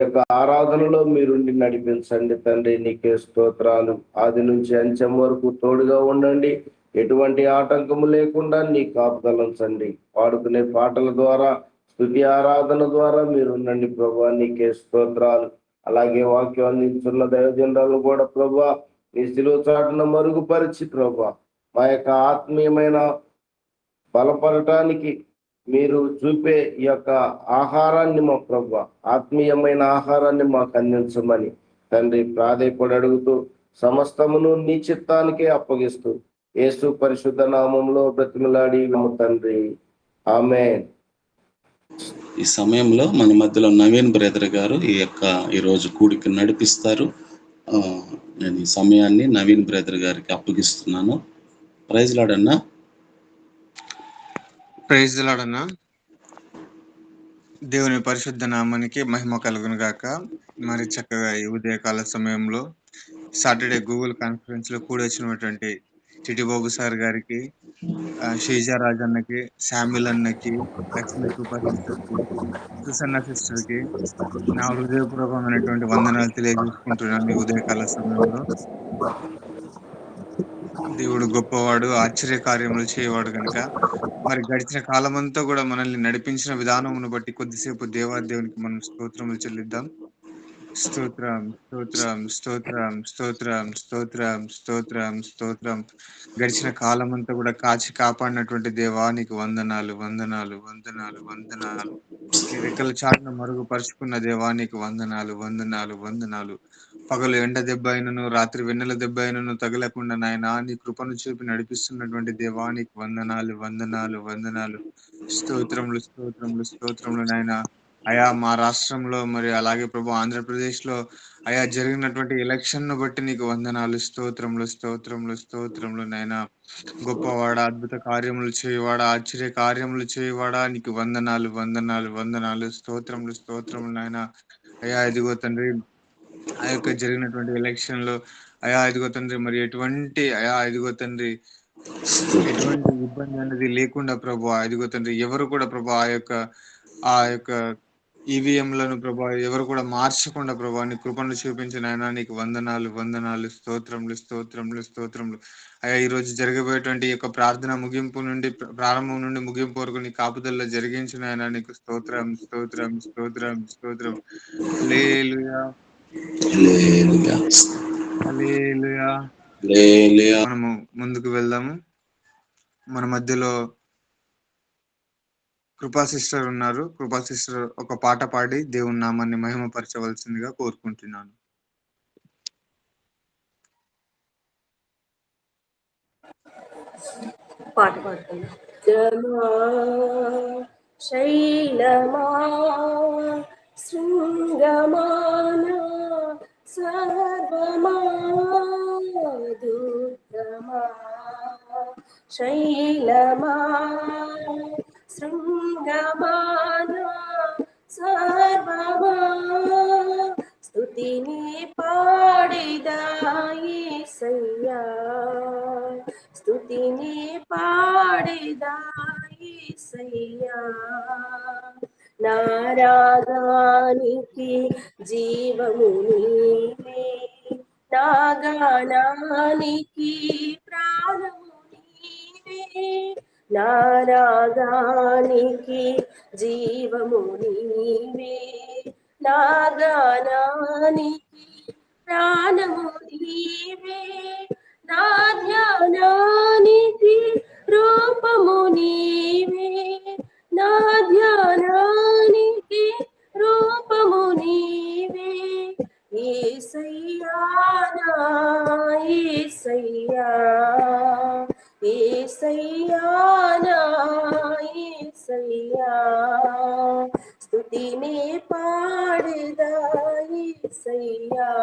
యొక్క ఆరాధనలో మీరుండి నడిపించండి తండ్రి. నీకే స్తోత్రాలు. ఆది నుంచి అంచెం వరకు తోడుగా ఉండండి. ఎటువంటి ఆటంకము లేకుండా నీ కాపుదలంచండి. పాడుకునే పాటల ద్వారా, స్తుతి ఆరాధన ద్వారా మీరు ఉండండి ప్రభా. నీకే స్తోత్రాలు. అలాగే వాక్యం అందించున్న దైవజనులను కూడా ప్రభా నీ శిలువ చాటున మరుగుపరిచి ప్రభా మా యొక్క ఆత్మీయమైన బలపడటానికి మీరు చూపే ఈ యొక్క ఆహారాన్ని మా ప్రభు, ఆత్మీయమైన ఆహారాన్ని మాకు అందించమని తండ్రి ప్రాధేయపడి అడుగుతూ సమస్తమును నీ చిత్తానికే అప్పగిస్తూ యేసు పరిశుద్ధ నామంలో బ్రతిమలాడి తండ్రి, ఆమేన్. ఈ సమయంలో మన మధ్యలో నవీన్ బ్రదర్ గారు ఈ రోజు కూడికి నడిపిస్తారు. నేను ఈ సమయాన్ని నవీన్ బ్రదర్ గారికి అప్పగిస్తున్నాను. ప్రైజ్ లార్డ్ అన్నా. ప్రైజ్ లార్డ్ అన్నా. దేవుని పరిశుద్ధ నామానికి మహిమ కలుగును గాక. మరి చక్కగా ఈ ఉదయకాల సమయంలో సాటర్డే గూగుల్ కాన్ఫరెన్స్ లో కూడి వచ్చినటువంటి చిటిబాబు సార్ గారికి, షీజా రాజ్ అన్నకి, శామ్యుల్ అన్నకి, లక్ష్మీ కృపా సిస్టర్ కి, సుసన్న సిస్టర్ కి నా హృదయపూర్వకమైనటువంటి వందనాలు తెలియజేసుకుంటున్నాను. ఈ ఉదయకాల సమయంలో దేవుడు గొప్పవాడు, ఆశ్చర్య కార్యములు చేయవాడు కనుక మరి గడిచిన కాలమంతా కూడా మనల్ని నడిపించిన విధానమును బట్టి కొద్దిసేపు దేవాదేవునికి మనం స్తోత్రములు చెల్లిద్దాం. స్తోత్రం స్తోత్రం స్తోత్రం స్తోత్రం స్తోత్రం స్తోత్రం స్తోత్రం. గడిచిన కాలమంతా కూడా కాచి కాపాడినటువంటి దేవానికి వందనాలు వందనాలు వందనాలు వందనాలు. నీ రెక్కల చాటున మరుగుపరుచుకున్న దేవానికి వందనాలు వందనాలు వందనాలు. పగలు ఎండ దెబ్బ అయినను, రాత్రి వెన్నెల దెబ్బ అయినను తగలకుండా నాయన నీ కృపను చూపి నడిపిస్తున్నటువంటి దేవానికి వందనాలు వందనాలు వందనాలు. స్తోత్రములు స్తోత్రములు స్తోత్రములు నాయన. అయా మా రాష్ట్రంలో మరి అలాగే ప్రభు ఆంధ్రప్రదేశ్ లో అయా జరిగినటువంటి ఎలక్షన్ ను బట్టి నీకు వందనాలు. స్తోత్రములు స్తోత్రములు స్తోత్రములు నాయన. గొప్పవాడ, అద్భుత కార్యములు చేయవాడ, ఆశ్చర్య కార్యములు చేయవాడా నీకు వందనాలు వందనాలు వందనాలు. స్తోత్రములు స్తోత్రములు నాయన. అయా ఇదిగో తండ్రి ఆ యొక్క జరిగినటువంటి ఎలక్షన్ లో అయా ఇదిగో తండ్రి మరి ఎటువంటి ఇబ్బంది అనేది లేకుండా ప్రభు ఇదిగో తండ్రి ఎవరు కూడా ప్రభు ఆ యొక్క ఈవీఎంలను ప్రభా ఎవరు కూడా మార్చకుండా ప్రభా నీ కృపను చూపించిన ఆయన నీకు వందనాలు వందనాలు. స్తోత్రములు స్తోత్రములు స్తోత్రములు. అయ్యా ఈ రోజు జరగబోయేటువంటి యొక్క ప్రార్థన ప్రారంభం నుండి ముగింపు వరకు నీ కాపుదల్లో జరిగించిన ఆయన నీకు స్తోత్రం స్తోత్రం స్తోత్రం స్తోత్రం. హల్లెలూయా హల్లెలూయా. మనము ముందుకు వెళ్దాము. మన మధ్యలో కృపా సిస్టర్ ఉన్నారు. కృపా సిస్టర్ ఒక పాట పాడి దేవుని నామాన్ని మహిమపరచవలసిందిగా కోరుకుంటున్నాను. పాట పాడుతున్నా. శైలమా శృంగమాన సర్వమా దుర్గమా శైలమా శృంగమాన సర్వమా స్తుతిని పాడిదా యేసయ్యా స్తుతిని పాడిదా యేసయ్యా. నారాగానికి జీవము నీవే, నా గానానికి ప్రాణము నీవే. నారాగానికి జీవము నీవే, నా గానానికి ప్రాణము నీవే. నా ధ్యానానికి రూపము నీవే, నా ధ్యానానికి రూపము నీవే. యేసయ్యా నా యేసయ్యా యేసయ్యా నా యేసయ్యా స్తుతిని పాడెదా యేసయ్యా.